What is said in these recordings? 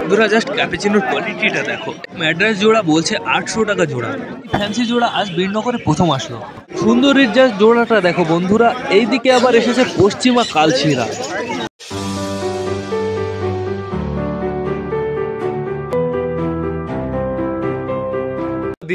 বন্ধুরা জাস্ট ক্যাপুচিনোর কোয়ালিটিটা দেখো। ম্যাড্রাস জোড়া বলছে 800 টাকা জোড়া। ফ্যান্সি জোড়া আজ বিড়নগরে প্রথম আসলো। সুন্দরীর জাস্ট জোড়াটা দেখো বন্ধুরা। এইদিকে আবার এসেছে পশ্চিমা কালচিরা।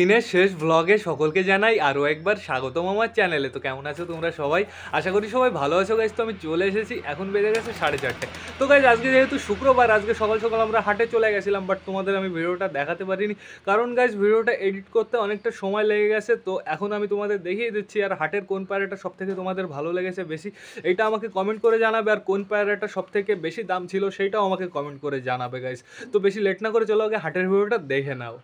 দিনের শেষ ব্লগে সকলকে জানাই আরও একবার স্বাগতম আমার চ্যানেলে। তো কেমন আছো তোমরা সবাই? আশা করি সবাই ভালো আছো গাইজ। তো আমি চলে এসেছি, এখন বেজে গেছে 4:30। তো গাইজ আজকে যেহেতু শুক্রবার, আজকে সকাল সকাল আমরা হাটে চলে গেছিলাম, বাট তোমাদের আমি ভিডিওটা দেখাতে পারিনি কারণ গাইজ ভিডিওটা এডিট করতে অনেকটা সময় লেগে গেছে। তো এখন আমি তোমাদের দেখিয়ে দিচ্ছি। আর হাটের কোন পায়রাটা সব থেকে তোমাদের ভালো লেগেছে বেশি, এটা আমাকে কমেন্ট করে জানাবে। আর কোন পায়রাটা সব থেকে বেশি দাম ছিল সেইটাও আমাকে কমেন্ট করে জানাবে গাইজ। তো বেশি লেট না করে চলো আগে হাটের ভিডিওটা দেখে নাও।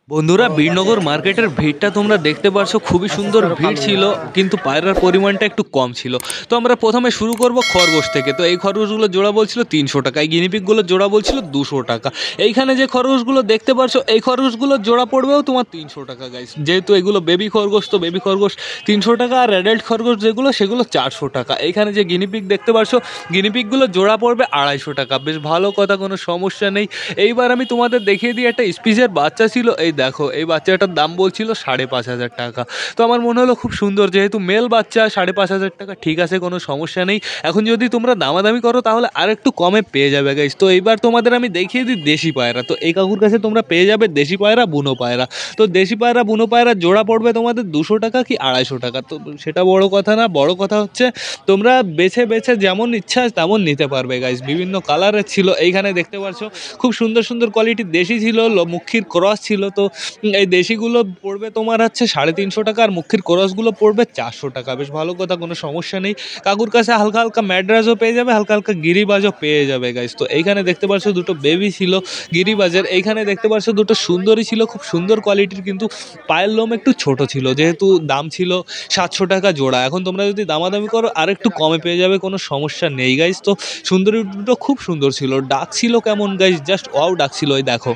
বন্ধুরা বীরনগর মার্কেটের ভিড়টা তোমরা দেখতে পারছো, খুবই সুন্দর ভিড় ছিল, কিন্তু পায়রার পরিমাণটা একটু কম ছিল। তো আমরা প্রথমে শুরু করব খরগোশ থেকে। তো এই খরগোশগুলো জোড়া বলছিল 300 টাকা, এই গিনিপিকগুলো জোড়া বলছিল 200 টাকা। এইখানে যে খরগোশগুলো দেখতে পারছো এই খরগোশগুলো জোড়া পড়বেও তোমার 300 টাকা গাইস। যেহেতু এগুলো বেবি খরগোশ, তো বেবি খরগোশ 300 টাকা, আর অ্যাডাল্ট খরগোশ যেগুলো সেগুলো 400 টাকা। এইখানে যে গিনিপিক দেখতে পারছো গিনিপিকগুলো জোড়া পড়বে 250 টাকা। বেশ ভালো কথা, কোনো সমস্যা নেই। এইবার আমি তোমাদের দেখিয়ে দিই, একটা স্পিচের বাচ্চা ছিল, এই দেখো এই বাচ্চাটার দাম বলছিল 5,500 টাকা। তো আমার মনে হলো খুব সুন্দর, যেহেতু মেল বাচ্চা 5,500 টাকা ঠিক আছে, কোনো সমস্যা নেই। এখন যদি তোমরা দামাদামি করো তাহলে আর একটু কমে পেয়ে যাবে গাইস। তো এইবার তোমাদের আমি দেখিয়ে দিই দেশি পায়রা। তো এই কাকুর কাছে তোমরা পেয়ে যাবে দেশি পায়রা, বুনো পায়রা। তো দেশি পায়রা বুনো পায়রা জোড়া পড়বে তোমাদের 200 টাকা কি 250 টাকা। তো সেটা বড় কথা না, বড় কথা হচ্ছে তোমরা বেছে বেছে যেমন ইচ্ছা তেমন নিতে পারবে গাইস। বিভিন্ন কালারের ছিল, এইখানে দেখতে পাচ্ছ খুব সুন্দর সুন্দর কোয়ালিটির দেশি ছিল, মুখির ক্রস ছিল। তো এই দেশিগুলো পড়বে তোমার হচ্ছে 350 টাকা, আর মুখির ক্রসগুলো পড়বে 400 টাকা। বেশ ভালো কথা, কোনো সমস্যা নেই। কাকুর কাছে হালকা হালকা ম্যাড্রাসও পেয়ে যাবে, হালকা হালকা গিরিবাজও পেয়ে যাবে গাইস। তো এইখানে দেখতে পাচ্ছ দুটো বেবি ছিল গিরিবাজের। এইখানে দেখতে পাচ্ছ দুটো সুন্দরী ছিল, খুব সুন্দর কোয়ালিটির, কিন্তু পায়ের লোম একটু ছোট ছিল। যেহেতু দাম ছিল 700 টাকা জোড়া, এখন তোমরা যদি দামাদামি করো আর একটু কমে পেয়ে যাবে, কোনো সমস্যা নেই গাইস। তো সুন্দরী দুটো খুব সুন্দর ছিল। ডাক ছিল কেমন গাইস, জাস্ট ওয়াও ডাক ছিল, এই দেখো।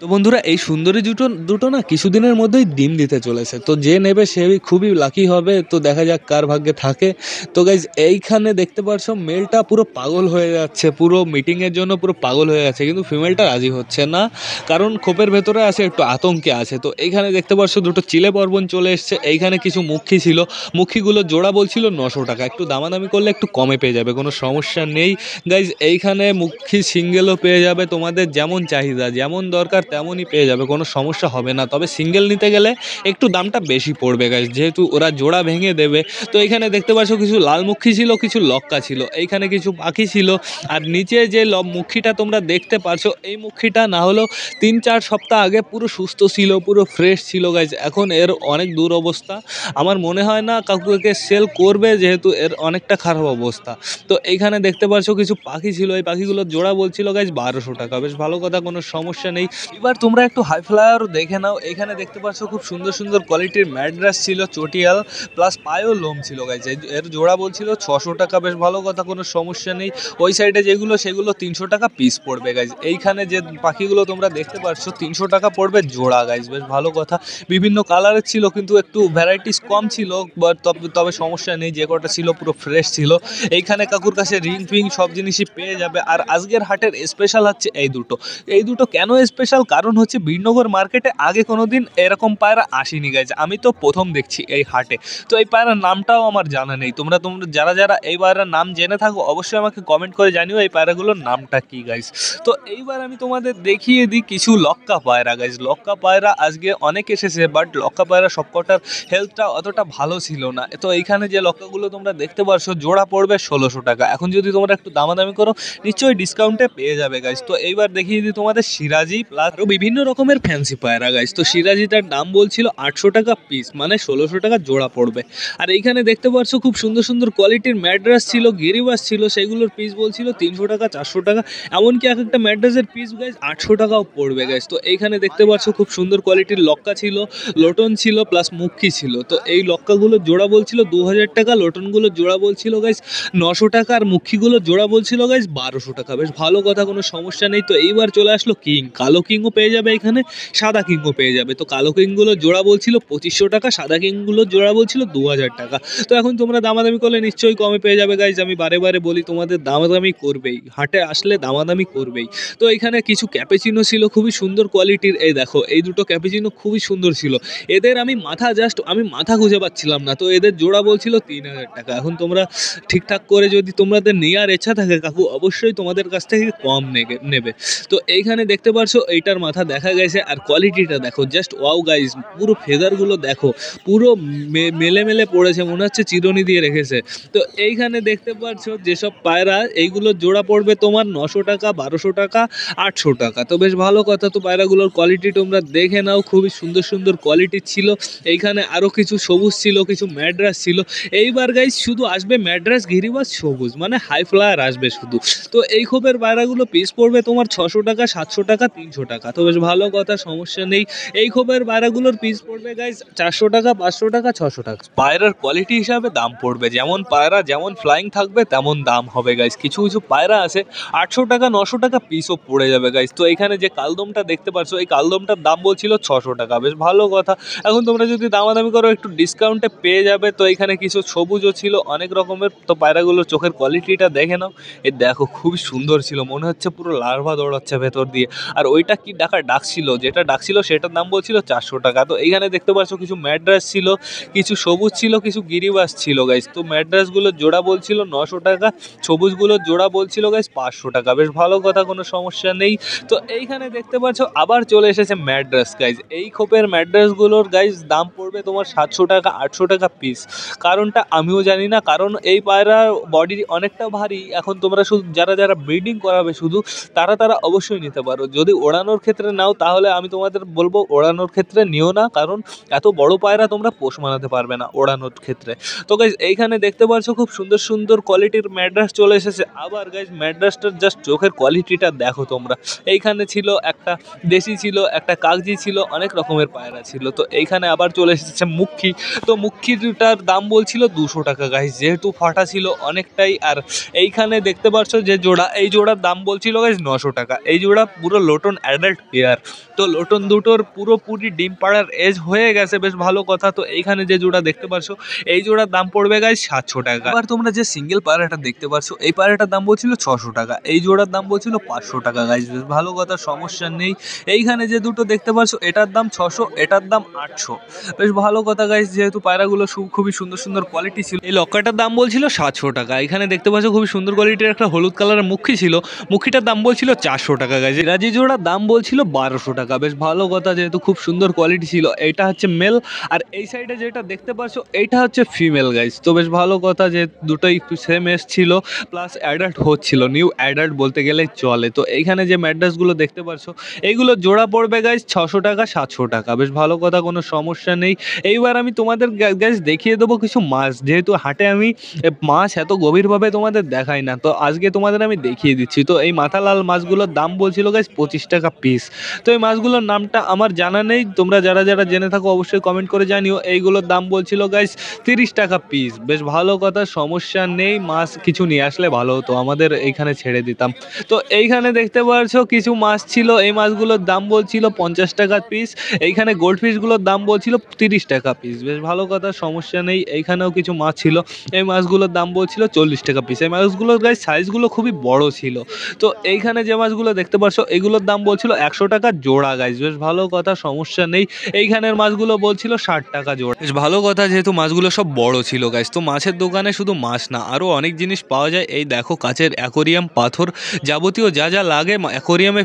তো বন্ধুরা এই সুন্দরী দুটো না কিছুদিনের মধ্যেই ডিম দিতে চলেছে। তো যে নেবে সে খুবই লাকি হবে। তো দেখা যাক কার ভাগ্যে থাকে। তো গাইজ এইখানে দেখতে পাচ্ছ মেলটা পুরো পাগল হয়ে যাচ্ছে, পুরো মিটিংয়ের জন্য পুরো পাগল হয়ে যাচ্ছে, কিন্তু ফিমেলটা রাজি হচ্ছে না, কারণ খোপের ভেতরে আছে, একটু আতঙ্কে আছে। তো এইখানে দেখতে পাচ্ছ দুটো চিলে বর্বন চলে এসছে। এইখানে কিছু মুখী ছিল, মুখীগুলো জোড়া বলছিল 900 টাকা। একটু দামাদামি করলে একটু কমে পেয়ে যাবে, কোনো সমস্যা নেই গাইজ। এইখানে মুখী সিঙ্গেলও পেয়ে যাবে, তোমাদের যেমন চাহিদা যেমন দরকার তেমনই পেয়ে যাবে, কোনো সমস্যা হবে না। তবে সিঙ্গেল নিতে গেলে একটু দামটা বেশি পড়বে গাইস, যেহেতু ওরা জোড়া ভেঙে দেবে। তো এখানে দেখতে পাচ্ছ কিছু লালমুখী ছিল, কিছু লক্কা ছিল, এইখানে কিছু পাখি ছিল। আর নিচে যে মুখীটা তোমরা দেখতে পাচ্ছ, এই মুখীটা না হলেও 3-4 সপ্তাহ আগে পুরো সুস্থ ছিল, পুরো ফ্রেশ ছিল গাইস। এখন এর অনেক দূর অবস্থা, আমার মনে হয় না কাকুকে সেল করবে, যেহেতু এর অনেকটা খারাপ অবস্থা। তো এইখানে দেখতে পাচ্ছ কিছু পাখি ছিল, এই পাখিগুলো জোড়া বলছিল গাইস 1200 টাকা। বেশ ভালো কথা, কোনো সমস্যা নেই। এবার তোমরা একটু হাই ফ্লায়ারও দেখে নাও। এখানে দেখতে পাচ্ছ খুব সুন্দর সুন্দর কোয়ালিটির ম্যাড্রাস ছিল, চটিয়াল প্লাস পায়েও লোম ছিল গাইজ। এর জোড়া বলছিল 600 টাকা। বেশ ভালো কথা, কোনো সমস্যা নেই। ওই সাইডে যেগুলো সেগুলো 300 টাকা পিস পড়বে গাইজ। এইখানে যে পাখিগুলো তোমরা দেখতে পাচ্ছ 300 টাকা পড়বে জোড়া গাইজ। বেশ ভালো কথা, বিভিন্ন কালারের ছিল, কিন্তু একটু ভ্যারাইটিস কম ছিল, বাট তবে সমস্যা নেই, যে কটা ছিল পুরো ফ্রেশ ছিল। এইখানে কাকুর কাছে রিং ফিং সব জিনিসই পেয়ে যাবে। আর আজকের হাটের স্পেশাল হচ্ছে এই দুটো কেন স্পেশাল, কারণ হচ্ছে বীরনগর মার্কেটে আগে কোনোদিন এরকম পায়রা আসেনি গাইজ, আমি তো প্রথম দেখছি এই হাটে। তো এই পায়রার নামটাও আমার জানা নেই। তোমরা যারা যারা এই পায়রার নাম জেনে থাকো অবশ্যই আমাকে কমেন্ট করে জানিও এই পায়রাগুলোর নামটা কি গাইজ। তো এইবার আমি তোমাদের দেখিয়ে দিই কিছু লক্কা পায়রা গাইজ। লক্কা পায়রা আজকে অনেক এসেছে, বাট লক্কা পায়রা সবকটার হেলথটা অতটা ভালো ছিল না। তো এইখানে যে লক্কাগুলো তোমরা দেখতে পারছো জোড়া পড়বে 1600 টাকা। এখন যদি তোমরা একটু দামাদামি করো নিশ্চয়ই ডিসকাউন্টে পেয়ে যাবে গাইজ। তো এইবার দেখিয়ে দিই তোমাদের সিরাজি প্লাস আরও বিভিন্ন রকমের ফ্যান্সি পায়রা গাইজ। তো সিরাজিটার দাম বলছিল 800 টাকা পিস, মানে 1600 টাকা জোড়া পড়বে। আর এইখানে দেখতে পাচ্ছ খুব সুন্দর সুন্দর কোয়ালিটির ম্যাড্রাস ছিল, গিরিবাস ছিল, সেগুলোর পিস বলছিল 300 টাকা 400 টাকা। এমনকি এক একটা ম্যাড্রাসের পিস গাইজ 800 টাকাও পড়বে গাইজ। তো এইখানে দেখতে পাচ্ছ খুব সুন্দর কোয়ালিটির লক্কা ছিল, লোটন ছিল প্লাস মুখী ছিল। তো এই লক্কাগুলো জোড়া বলছিল 2000 টাকা, লোটনগুলো জোড়া বলছিল গাইজ 900 টাকা, আর মুখীগুলো জোড়া বলছিল গাইজ 1200 টাকা। বেশ ভালো কথা, কোনো সমস্যা নেই। তো এইবার চলে আসলো কিং, কালো কিং কিংও পেয়ে যাবে এখানে, সাদা কিংও পেয়ে যাবে। তো কালো কিংগুলো জোড়া বলছিল 2500 টাকা, সাদা কিংগুলো জোড়া বলছিল 2000 টাকা। তো এখন তোমরা দামাদামি করলে নিশ্চয়ই কমে পেয়ে যাবে গাইজ। আমি বারে বারে বলি তোমাদের দামাদামি করবেই, হাটে আসলে দামাদামি করবেই। তো এখানে কিছু ক্যাপেচিনো ছিল খুবই সুন্দর কোয়ালিটির, এই দেখো এই দুটো ক্যাপেচিনো খুবই সুন্দর ছিল। এদের আমি মাথা খুঁজে পাচ্ছিলাম না, তো এদের জোড়া বলছিল 3000 টাকা। এখন তোমরা ঠিকঠাক করে যদি তোমাদের নেওয়ার ইচ্ছা থাকে কাকু, অবশ্যই তোমাদের কাছ থেকে কম নেবে। তো এইখানে দেখতে পারছো এইটার মাথা দেখা গেছে, আর কোয়ালিটিটা দেখো জাস্ট ওয়াও গাইজ। পুরো ফেদারগুলো দেখো, পুরো মেলে মেলে পড়েছে, মনে হচ্ছে চিরুনি দিয়ে রেখেছে। তো এইখানে দেখতে পাচ্ছ যেসব পায়রা, এইগুলো জোড়া পড়বে তোমার 900 টাকা, 1200 টাকা, 800 টাকা। তো বেশ ভালো কথা। তো পায়রাগুলোর কোয়ালিটি তোমরা দেখে নাও, খুবই সুন্দর সুন্দর কোয়ালিটির ছিল। এইখানে আরও কিছু সবুজ ছিল, কিছু ম্যাড্রাস ছিল। এইবার গাইজ শুধু আসবে ম্যাড্রাস, গিরিবাজ, সবুজ, মানে হাই ফ্লায়ার আসবে শুধু। তো এই খোপের পায়রাগুলো পিস পড়বে তোমার 600 টাকা, 700 টাকা, 300 টাকা। তো বেশ ভালো কথা, সমস্যা নেই। এই খোপের পায়রাগুলোর পিস পড়বে গাইজ 400 টাকা, 500 টাকা, 600 টাকা। পায়রার কোয়ালিটি হিসাবে দাম পড়বে, যেমন পায়রা যেমন ফ্লাইং থাকবে তেমন দাম হবে গাইজ। কিছু কিছু পায়রা আছে 800 টাকা, 900 টাকা পিসও পড়ে যাবে গাইজ। তো এখানে যে কালদমটা দেখতে পাচ্ছ, এই কালদমটার দাম বলছিল 600 টাকা, বেশ ভালো কথা। এখন তোমরা যদি দামাদামি করো একটু ডিসকাউন্টে পেয়ে যাবে। তো এখানে কিছু সবুজও ছিল অনেক রকমের। তো পায়রাগুলোর চোখের কোয়ালিটিটা দেখে নাও, এই দেখো খুবই সুন্দর ছিল, মনে হচ্ছে পুরো লার্ভা দৌড়াচ্ছে ভেতর দিয়ে। আর ওইটা কি ডাকছিল, যেটা ডাকছিল সেটার দাম বলছিল 400 টাকা। তো এইখানে দেখতে পাচ্ছ কিছু ম্যাড্রাস ছিল, কিছু সবুজ ছিল, কিছু গিরিবাস ছিল গাইজ। তো ম্যাড্রাসগুলোর জোড়া বলছিল 900 টাকা, সবুজগুলোর জোড়া বলছিল গাইজ 500 টাকা, বেশ ভালো কথা, কোনো সমস্যা নেই। তো এইখানে দেখতে পাচ্ছ আবার চলে এসেছে ম্যাড্রাস গাইজ। এই খোপের ম্যাড্রাসগুলোর গাইজ দাম পড়বে তোমার 700 টাকা, 800 টাকা পিস। কারণটা আমিও জানি না, কারণ এই পায়রার বডি অনেকটা ভারী। এখন তোমরা শুধু যারা যারা ব্রিডিং করাবে শুধু তারা অবশ্যই নিতে পারো। যদি ওড়ানোর ক্ষেত্রে নাও তাহলে আমি তোমাদের বলবো ওড়ানোর ক্ষেত্রে নিও না, কারণ এত বড় পায়রা তোমরা পোষ মানাতে পারবে না ওড়ানোর ক্ষেত্রে। তো গাইজ এইখানে দেখতে পাচ্ছ খুব সুন্দর সুন্দর কোয়ালিটির ম্যাড্রাস চলে এসেছে। আবার গাইজ ম্যাড্রাসটার জাস্ট চোখের কোয়ালিটিটা দেখো তোমরা। এইখানে ছিল একটা দেশি, ছিল একটা কাগজি, ছিল অনেক রকমের পায়রা ছিল। তো এইখানে আবার চলে এসেছে মুখী। তো মুখীটার দাম বলছিল 200 টাকা গাইজ, যেহেতু ফাটা ছিল অনেকটাই। আর এইখানে দেখতে পাচ্ছ যে জোড়া, এই জোড়ার দাম বলছিল গাইজ 900 টাকা। এই জোড়া পুরো লোটন অ্যাডাল্ট পেয়ার। তো লোটন দুটোর পুরোপুরি ডিম পাড়ার এজ হয়ে গেছে, বেশ ভালো কথা। তো এইখানে যে জোড়া দেখতে পাচ্ছ, এই জোড়ার দাম পড়বে গাইজ 700 টাকা। এবার তোমরা যে সিঙ্গেল পায়রাটা দেখতে পাচ্ছ, এই পায়রাটার দাম বলছিল 600 টাকা, এই জোড়ার দাম বলছিল 500 টাকা গাইজ, বেশ ভালো কথা, সমস্যা নেই। এইখানে যে দুটো দেখতে পাচ্ছ, এটার দাম 600, এটার দাম 800, বেশ ভালো কথা গাইজ। যেহেতু পায়রাগুলো খুবই সুন্দর সুন্দর কোয়ালিটি ছিল। এই লক্কাটার দাম বলছিল 700 টাকা। এখানে দেখতে পাচ্ছ খুবই সুন্দর কোয়ালিটির একটা হলুদ কালারের মুখী ছিল, মুখীটার দাম বলছিল 400 টাকা গাইজ। রাজি জোড়ার দাম বলছিল 1200 টাকা, বেশ ভালো কথা, যেহেতু খুব সুন্দর কোয়ালিটি ছিল। এইটা হচ্ছে মেল, আর এই সাইডে যেটা দেখতে পাচ্ছ এইটা হচ্ছে ফিমেল গাইজ। তো বেশ ভালো কথা, যে দুটোই একটু সেম এজ ছিল, প্লাস অ্যাডাল্ট হচ্ছিল, নিউ অ্যাডাল্ট বলতে গেলেই চলে। তো এইখানে যে ম্যাড্রাসগুলো দেখতে পাচ্ছ, এইগুলো জোড়া পড়বে গাইজ 600 টাকা, 700 টাকা, বেশ ভালো কথা, কোনো সমস্যা নেই। এইবার আমি তোমাদের গাইজ দেখিয়ে দেবো কিছু মাছ, যেহেতু হাটে আমি মাছ এত গভীরভাবে তোমাদের দেখাই না, তো আজকে তোমাদের আমি দেখিয়ে দিচ্ছি। তো এই মাথালাল মাছগুলোর দাম বলছিল গাইজ 25 টাকা পিস। তো এই মাছগুলোর নামটা আমার জানা নেই, তোমরা যারা যারা জেনে থাকো অবশ্যই কমেন্ট করে জানিও। এইগুলোর দাম বলছিল গাইজ 30 টাকা পিস, বেশ ভালো কথা, সমস্যা নেই। মাছ কিছু নিয়ে আসলে ভালো হতো, আমাদের এইখানে ছেড়ে দিতাম। তো এইখানে দেখতে পাচ্ছ কিছু মাছ ছিল, এই মাছগুলোর দাম বলছিল 50 টাকা পিস। এইখানে গোল্ড ফিশগুলোর দাম বলছিল 30 টাকা পিস, বেশ ভালো কথা, সমস্যা নেই। এইখানেও কিছু মাছ ছিল, এই মাছগুলোর দাম বলছিল 40 টাকা পিস। এই মাছগুলোর গাইজ সাইজগুলো খুবই বড় ছিল। তো এইখানে যে মাছগুলো দেখতে পাচ্ছ, এগুলোর দাম বলছিল 100 টাকা জোড়া গাইজ, বেশ ভালো কথা, সমস্যা নেই। এইখানের মাছগুলো বলছিল 60 টাকা জোড়া, বেশ ভালো কথা, যেহেতু মাছগুলো সব বড় ছিল গাইজ। তো মাছের দোকানে শুধু মাছ না, আরও অনেক জিনিস পাওয়া যায়। এই দেখো কাচের অ্যাকোরিয়াম, পাথর, যাবতীয় যা যা লাগে অ্যাকোরিয়ামে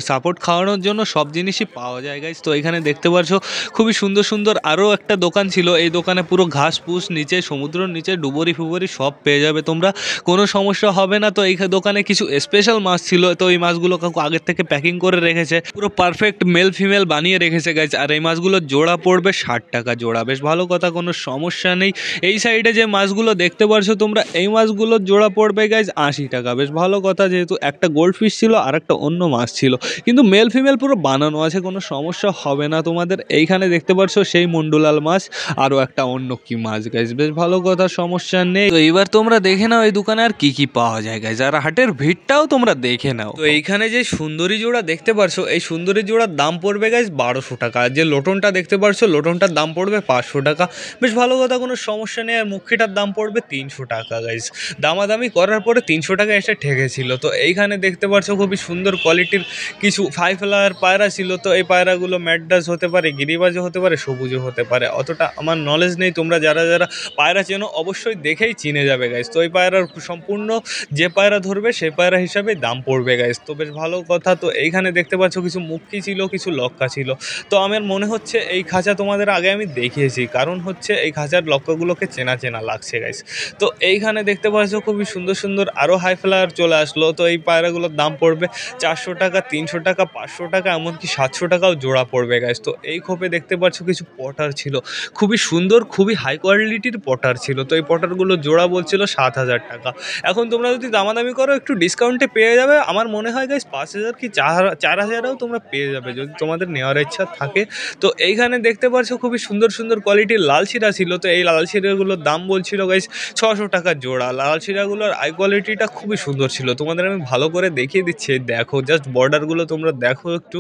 সাপোর্ট খাওয়ানোর জন্য সব জিনিসই পাওয়া যায় গাইজ। তো এখানে দেখতে পাচ্ছ খুবই সুন্দর সুন্দর আরও একটা দোকান ছিল। এই দোকানে পুরো ঘাস পুষ নিচে, সমুদ্রের নিচে ডুবরি ফুবরি সব পেয়ে যাবে তোমরা, কোনো সমস্যা হবে না। তো এই দোকানে কিছু স্পেশাল মাছ ছিল। তো এই মাছগুলো কাকু আগের থেকে প্যাকিং করে রেখেছে, পুরো পারফেক্ট মেল ফিমেল বানিয়ে রেখেছে গাইজ। আর এই মাছগুলো জোড়া পড়বে 60 টাকা জোড়া, বেশ ভালো কথা, কোনো সমস্যা নেই। এই সাইডে যে মাছগুলো দেখতে পাচ্ছ তোমরা, এই মাছগুলোর জোড়া পড়বে গাইজ 80 টাকা, বেশ ভালো কথা। যেহেতু একটা গোল্ড ফিশ ছিল আর একটা অন্য মাছ ছিল, কিন্তু মেল ফিমেল পুরো বানানো আছে, কোনো সমস্যা হবে না তোমাদের। এইখানে দেখতে পাচ্ছ সেই মন্ডুলাল মাছ, আরও একটা অন্য কি মাছ গাইজ, বেশ ভালো কথা, সমস্যা নেই। তো এইবার তোমরা দেখে নাও এই দোকানে আর কি কি পাওয়া যায় গাইজ, আর হাটের ভিড়টাও তোমরা দেখে নাও। তো এইখানে যে সুন্দরী জোড়া দেখতে পারছো এই সুন্দরী জোড়ার দাম পড়বে গাইস 1200 টাকা। আর যে লোটনটা দেখতে পারছো লোটনটার দাম পড়বে 500 টাকা। বেশ ভালো কথা, কোনো সমস্যা নেই। আর মুখিটার দাম পড়বে 300 টাকা গাইস। দামাদামি করার পরে 300 টাকা এসে ঠেকেছিল। তো এইখানে দেখতে পারছো খুবই সুন্দর কোয়ালিটির কিছু ফাইভ ফ্লাওয়ার পায়রা ছিল। তো এই পায়রাগুলো ম্যাড্রাস হতে পারে, গিরিবাজও হতে পারে, সবুজও হতে পারে। অতটা আমার নলেজ নেই, তোমরা যারা যারা পায়রা চেনো অবশ্যই দেখেই চিনে যাবে গাইস। তো এই পায়রার সম্পূর্ণ যে পায়রা ধরবে সেই পায়রা হিসাবে দাম পড়বে গাইস। তো বেশ ভালো কথা। তো এইখানে দেখতে পাচ্ছ কিছু মুক্কি ছিল, কিছু লক্কা ছিল। তো আমার মনে হচ্ছে এই খাঁচা তোমাদের আগে আমি দেখিয়েছি, কারণ হচ্ছে এই খাঁচার লক্কাগুলোকে চেনা চেনা লাগছে গাইস। তো এইখানে দেখতে পাচ্ছ খুবই সুন্দর সুন্দর আরও হাই ফ্লাওয়ার চলে আসলো। তো এই পায়রাগুলোর দাম পড়বে 400 টাকা, 300 টাকা, 500 টাকা, এমনকি 700 টাকাও জোড়া পড়বে গাইস। তো এই খোপে দেখতে পাচ্ছ কিছু পটার ছিল, খুবই সুন্দর, খুবই হাই কোয়ালিটির পটার ছিল। তো এই পটারগুলো জোড়া বলছিল 7,000 টাকা। এখন তোমরা যদি দামাদামি করো একটু ডিসকাউন্টে পেয়ে যাবে। আমার মনে হয় গাইস 5,000 কি 4,000ও তোমরা পেয়ে যাবে যদি তোমাদের নেওয়ার ইচ্ছা থাকে। তো এইখানে দেখতে পাচ্ছ খুবই সুন্দর সুন্দর কোয়ালিটির লাল শিরা ছিল। তো এই লাল শিরাগুলোর দাম বলছিল গাইস 600 টাকা জোড়া। লাল শিরাগুলোর আই কোয়ালিটিটা খুবই সুন্দর ছিল। তোমাদের আমি ভালো করে দেখিয়ে দিচ্ছি, দেখো জাস্ট বর্ডারগুলো তোমরা দেখো একটু,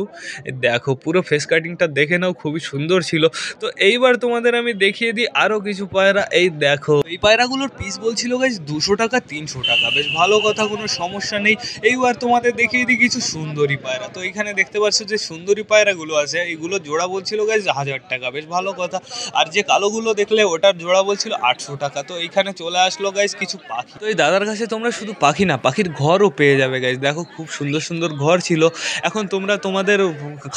দেখো পুরো ফেস কাটিংটা দেখে নাও, খুবই সুন্দর ছিল। তো এইবার তোমাদের আমি দেখিয়ে দিই আরও কিছু পায়রা। এই দেখো এই পায়রাগুলোর পিস বলছিল গাইস 200 টাকা, 300 টাকা। বেশ ভালো কথা, কোনো সমস্যা নেই। এইবার তোমাদের দেখিয়ে দিই কিছু সুন্দরী পায়রা। তো এখানে দেখতে পাচ্ছ যে সুন্দরী পায়রাগুলো আছে, এইগুলো জোড়া বলছিল গাইস 1000 টাকা। বেশ ভালো কথা। আর যে কালোগুলো দেখলে ওটার জোড়া বলছিল 800 টাকা। তো এইখানে চলে আসলো গাইস কিছু পাখি। তো এই দাদার কাছে তোমরা শুধু পাখি না, পাখির ঘরও পেয়ে যাবে গাইস। দেখো খুব সুন্দর সুন্দর ঘর ছিল। এখন তোমরা তোমাদের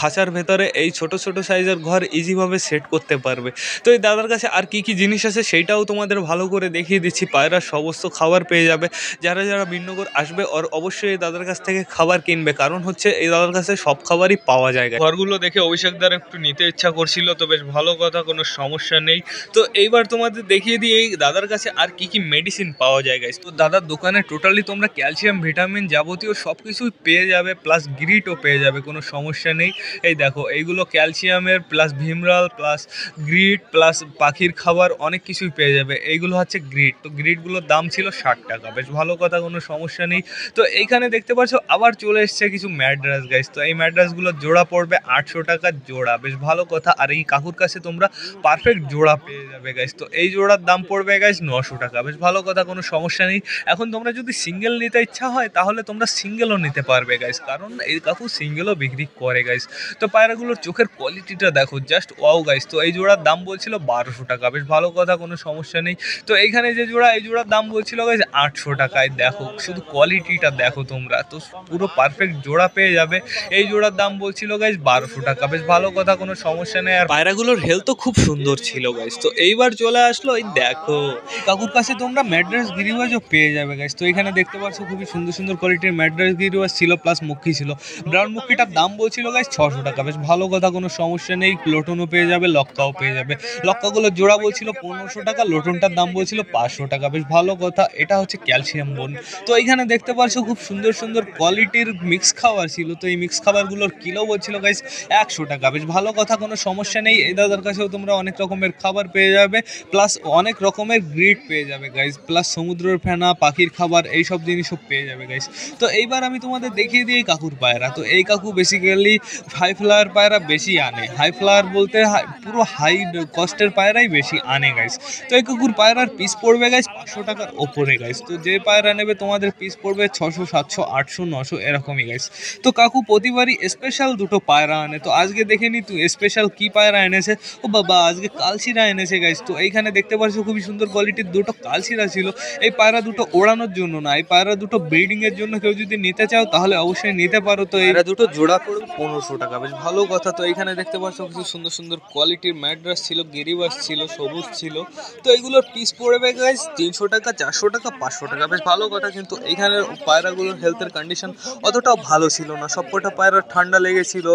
খাঁচার ভেতরে এই ছোট ছোট সাইজের ঘর ইজিভাবে সেট করতে পারবে। তো এই দাদার কাছে আর কি কি জিনিস আছে সেইটাও তোমাদের ভালো করে দেখিয়ে দিচ্ছি। পায়রার সমস্ত খাবার পেয়ে যাবে। যারা যারা বিন্নগর আসবে আর অবশ্যই এই দাদার কাছ থেকে খাবার কিনবে, কারণ হচ্ছে এই দাদার কাছে সব খাবারই পাওয়া যায়। ঘরগুলো দেখে অভিষেকদার একটু নিতে ইচ্ছা করছিল। তো বেশ ভালো কথা, কোনো সমস্যা নেই। তো এইবার তোমাদের দেখিয়ে দিই এই দাদার কাছে আর কি কি মেডিসিন পাওয়া যায় গাইস। তো দাদার দোকানে টোটালি তোমরা ক্যালসিয়াম, ভিটামিন যাবতীয় সব কিছুই পেয়ে যাবে, প্লাস গ্রিটও পেয়ে যাবে, কোনো সমস্যা নেই। এই দেখো এইগুলো ক্যালসিয়ামের, প্লাস ভিমরাল, প্লাস গ্রিট, প্লাস পাখির খাবার অনেক কিছুই পেয়ে যাবে। এইগুলো হচ্ছে গ্রিট। তো গ্রিটগুলোর দাম ছিল 60 টাকা। বেশ ভালো কথা, কোনো সমস্যা নেই। তো এইখানে দেখতে পাচ্ছ আবার চলে এসছে কিছু ম্যাড্রাস গাইস। তো এই ম্যাড্রাসগুলোর জোড়া পড়বে 800 টাকা জোড়া। বেশ ভালো কথা। আর এই কাকুর কাছে তোমরা পারফেক্ট জোড়া পেয়ে যাবে গাইস। তো এই জোড়ার দাম পড়বে গাইস 900 টাকা। বেশ ভালো কথা, কোনো সমস্যা নেই। এখন তোমরা যদি সিঙ্গেল নিতে ইচ্ছা হয় তাহলে তোমরা সিঙ্গেলও নিতে পারবে গাইস, কারণ এই কাকু সিঙ্গেলও বিক্রি করে গাইস। তো পায়রাগুলোর চোখের কোয়ালিটিটা দেখো, জাস্ট ওয়াও গাইস। তো এই জোড়ার দাম বলছিল 1200 টাকা। বেশ ভালো কথা, কোনো সমস্যা নেই। তো এইখানে যে জোড়া, এই জোড়ার দাম বলছিল গাইস 800 টাকায়। দেখো শুধু কোয়ালিটিটা দেখো তোমরা, তো পুরো পারফেক্ট জোড়া পেয়ে যাবে। এই জোড়ার দাম বলছিল গাইস 1200 টাকা। বেশ ভালো কথা, কোনো সমস্যা নেই। আর পায়রাগুলোর হেলথও খুব সুন্দর ছিল গাইস। তো এইবার চলে আসলো এই দেখো কাকুর কাছে তোমরা ম্যাড্রাস গিরিবাজও পেয়ে যাবে গাইস। তো এখানে দেখতে পাচ্ছ খুবই সুন্দর সুন্দর কোয়ালিটির ম্যাড্রাস গিরিবাজ ছিল, প্লাস মুখী ছিল। ব্রাউন মুখিটার দাম বলছিল গাইস 600 টাকা। বেশ ভালো কথা, কোনো সমস্যা নেই। লোটনও পেয়ে যাবে, লক্কাও পেয়ে যাবে। লক্কাগুলো জোড়া বলছিল 1500 টাকা, লোটনটার দাম বলছিল 500 টাকা। বেশ ভালো কথা। এটা হচ্ছে ক্যালসিয়াম বোন। তো এইখানে দেখতে পাচ্ছ খুব সুন্দর সুন্দর কোয়ালিটির মিক্স খাবার ছিল। তো এই মিক্স খাবারগুলোর কিলো বলছিল গাইস 100 টাকা। বেশ ভালো কথা, কোনো সমস্যা নেই। এই দাদার কাছেও তোমরা অনেক রকমের খাবার পেয়ে যাবে, প্লাস অনেক রকমের গ্রিড পেয়ে যাবে গাইস, প্লাস সমুদ্রের ফেনা, পাখির খাবার, এইসব জিনিসও পেয়ে যাবে গাইস। তো এইবার আমি তোমাদের দেখিয়ে দিই কাকুর পায়রা। তো এই কাকু বেসিক্যালি হাই ফ্লাওয়ার পায়রা বেশি আনে। হাই ফ্লাওয়ার বলতে পুরো হাই কস্টের পায়রাই বেশি আনে গাইস। তো এই কাকুর পায়রার পিস পড়বে গাইস 500 টাকার ওপরে গাইস। তো যে পায়রা নেবে তোমাদের পিস পড়বে 600, 700, 800, 900 এরকমই গাইস। তো কাকু প্রতিবারই স্পেশাল দুটো পায়রা আনে। তো আজকে দেখে নি তুই স্পেশাল কি পায়রা এনেছে। ও বাবা, আজকে কালশিরা এনেছে গাইস। তো এইখানে দেখতে পাচ্ছ খুবই সুন্দর কোয়ালিটির দুটো কালশিরা ছিল। এই পায়রা দুটো ওড়ানোর জন্য না, এই পায়রা দুটো ব্রিডিং এর জন্য কেউ যদি নিতে চাও তাহলে অবশ্যই নিতে পারো। তো এরা দুটো জোড়া পড়বে 1500 টাকা। বেশ ভালো কথা। তো এইখানে দেখতে পাচ্ছ কিছু সুন্দর সুন্দর কোয়ালিটির ম্যাড্রাস ছিল, গিরিবাস ছিল, সবুজ ছিল। তো এইগুলোর পিস পড়বে গাইস 300 টাকা, 400 টাকা, 500 টাকা। বেশ ভালো কথা। কিন্তু এইখানের পায়রাগুলোর হেলথের কন্ডিশন অতটাও ভালো ছিল না। সবকটা পায়রা ঠান্ডা লেগেছিল।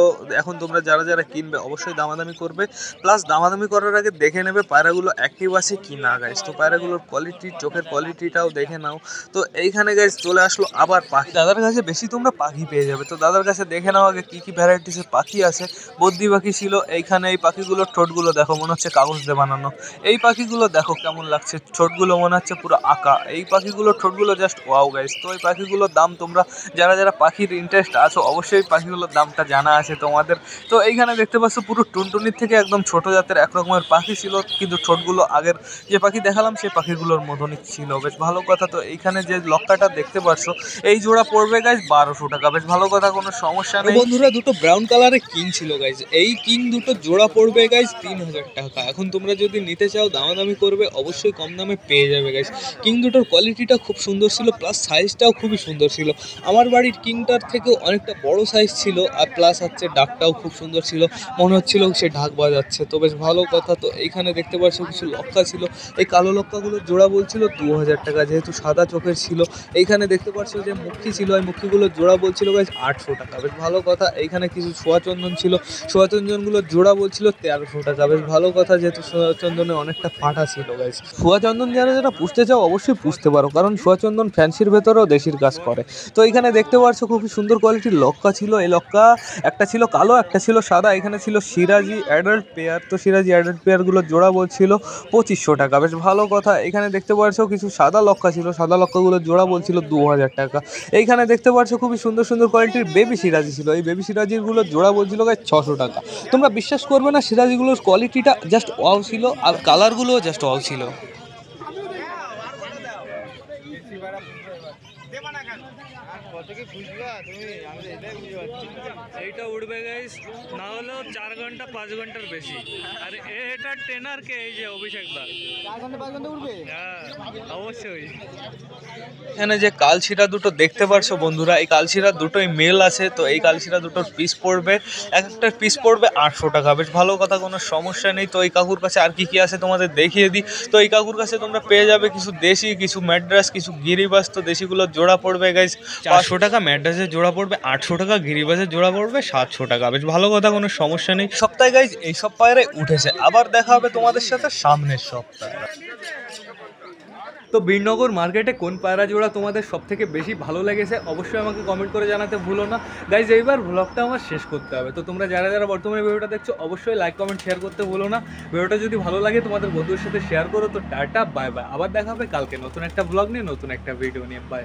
এখন তোমরা যারা যারা কিনবে অবশ্যই দামাদামি করবে, প্লাস দামাদামি করার আগে দেখে নেবে পায়রাগুলো অ্যাক্টিভ আছে কি না গাইস। তো পায়রাগুলোর কোয়ালিটি, চোখের কোয়ালিটিটাও দেখে নাও। তো এইখানে গাইস চলে আসলো আবার পাখি। দাদার কাছে বেশি তোমরা পাখি পেয়ে যাবে। তো দাদার কাছে দেখে নাও আগে কি কি ভ্যারাইটিসের পাখি আছে। বদ্রি পাখি ছিল। এইখানে এই পাখিগুলোর ঠোঁটগুলো দেখো, মনে হচ্ছে কাগজ দিয়ে বানানো। এই পাখিগুলো দেখো কেমন লাগছে, ঠোঁটগুলো মনে হচ্ছে পুরো আঁকা। এই পাখিগুলোর ঠোঁটগুলো জাস্ট ওয়াও গাইস। তো এই পাখিগুলোর দাম তোমরা যারা যারা পাখির ইন্টারেস্ট আছো অবশ্যই অবশ্যই পাখিগুলোর দামটা জানা আছে তোমাদের। তো এইখানে দেখতে পাচ্ছ পুরো টুনটুনির থেকে একদম ছোট জাতের এক রকমের পাখি ছিল, কিন্তু ঠোঁটগুলো আগের যে পাখি দেখালাম সেই পাখিগুলোর মতনই ছিল, বেশ ভালো কথা। তো এইখানে যে লক্কাটা দেখতে পাচ্ছ এই জোড়া পড়বে গাইজ 1200 টাকা, বেশ ভালো কথা, কোনো সমস্যা নেই। বন্ধুরা দুটো ব্রাউন কালারের কিং ছিল গাইজ, এই কিং দুটো জোড়া পড়বে গাইজ 3000 টাকা। এখন তোমরা যদি নিতে চাও দামাদামি করবে, অবশ্যই কম দামে পেয়ে যাবে গাইজ। কিং দুটোর কোয়ালিটিটা খুব সুন্দর ছিল, প্লাস সাইজটাও খুবই সুন্দর ছিল। আমার বাড়ির কিংটার থেকেও অনেকটা বড় সাইজ ছিল, আর প্লাস হচ্ছে ডাকটাও খুব সুন্দর ছিল, মনে হচ্ছিল সে ঢাক বাজাচ্ছে, তো বেশ ভালো কথা। তো এইখানে দেখতে পাচ্ছ কিছু লক্কা ছিল, এই কালো লক্কাগুলোর জোড়া বলছিল 2000 টাকা, যেহেতু সাদা চোখের ছিল। এইখানে দেখতে পাচ্ছ যে মুখী ছিল, এই মুখীগুলোর জোড়া বলছিল গাইজ 800 টাকা, বেশ ভালো কথা। এইখানে কিছু সোয়াচন্দন ছিল, সোয়াচন্দনগুলোর জোড়া বলছিল 1300 টাকা, বেশ ভালো কথা, যেহেতু সোয়াচন্দনে অনেকটা ফাটা ছিল গাইজ। সোয়াচন্দন যারা যারা পুষতে চাও অবশ্যই পুষতে পারো, কারণ সোয়াচন্দন ফ্যান্সির ভেতরেও দেশির কাজ করে। তো এখানে দেখতে পাচ্ছ খুবই সুন্দর কোয়ালিটির লক্কা ছিল, এই লক্কা একটা ছিল কালো, একটা ছিল সাদা। এখানে ছিল সিরাজি অ্যাডাল্ট পেয়ার, তো সিরাজি অ্যাডাল্ট পেয়ারগুলোর জোড়া বলছিল 2500 টাকা, বেশ ভালো কথা। এখানে দেখতে পাচ্ছ কিছু সাদা লক্কা ছিল, সাদা লক্কাগুলোর জোড়া বলছিল 2000 টাকা। এইখানে দেখতে পাচ্ছ খুবই সুন্দর সুন্দর কোয়ালিটির বেবি সিরাজি ছিল, এই বেবি সিরাজিগুলোর জোড়া বলছিল গাইজ 600 টাকা। তোমরা বিশ্বাস করবে না, সিরাজিগুলোর কোয়ালিটিটা জাস্ট ওয়াও ছিল, আর কালারগুলোও জাস্ট ওয়াও ছিল। এইটা উঠবে গাইস না হলেও 4 ঘন্টা 5 ঘন্টার বেশি। আর এটা ট্রেনার কে, এই যে অভিষেক দা 4 ঘন্টা 5 ঘন্টা উঠবে, হ্যাঁ অবশ্যই। এখানে যে কালশিরা দুটো দেখতে পারছো বন্ধুরা, এই কালশিরা দুটোই মেল আছে, তো এই কালশিরা দুটোর পিস পড়বে, এক একটা পিস পড়বে 800 টাকা, বেশ ভালো কথা, কোনো সমস্যা নেই। তো এই কাকুর কাছে আর কি কি আছে তোমাদের দেখিয়ে দিই। তো এই কাকুর কাছে তোমরা পেয়ে যাবে কিছু দেশি, কিছু ম্যাড্রাস, কিছু গিরিবাস। তো দেশিগুলোর জোড়া পড়বে গাইজ 400 টাকা, ম্যাড্রাসের জোড়া পড়বে 800 টাকা, গিরিবাসের জোড়া পড়বে 700 টাকা, বেশ ভালো কথা, কোনো সমস্যা নেই। সপ্তাহে গাইজ এইসব পায়রাই উঠেছে, আবার দেখা হবে তোমাদের সাথে সামনের সপ্তাহে। তো বীরনগর মার্কেটে কোন পায়রা জোড়া তোমাদের সব থেকে বেশি ভালো লেগেছে অবশ্যই আমাকে কমেন্ট করে জানাতে ভুলো না গাইজ। এইবার ব্লগটা আমার শেষ করতে হবে, তো তোমরা যারা যারা বর্তমানে ভিডিওটা দেখছো অবশ্যই লাইক কমেন্ট শেয়ার করতে ভুলো না। ভিডিওটা যদি ভালো লাগে তোমাদের বন্ধুদের সাথে শেয়ার করো। তো টাটা, বাই বাই, আবার দেখা হবে কালকে নতুন একটা ব্লগ নিয়ে, নতুন একটা ভিডিও নিয়ে, বাই।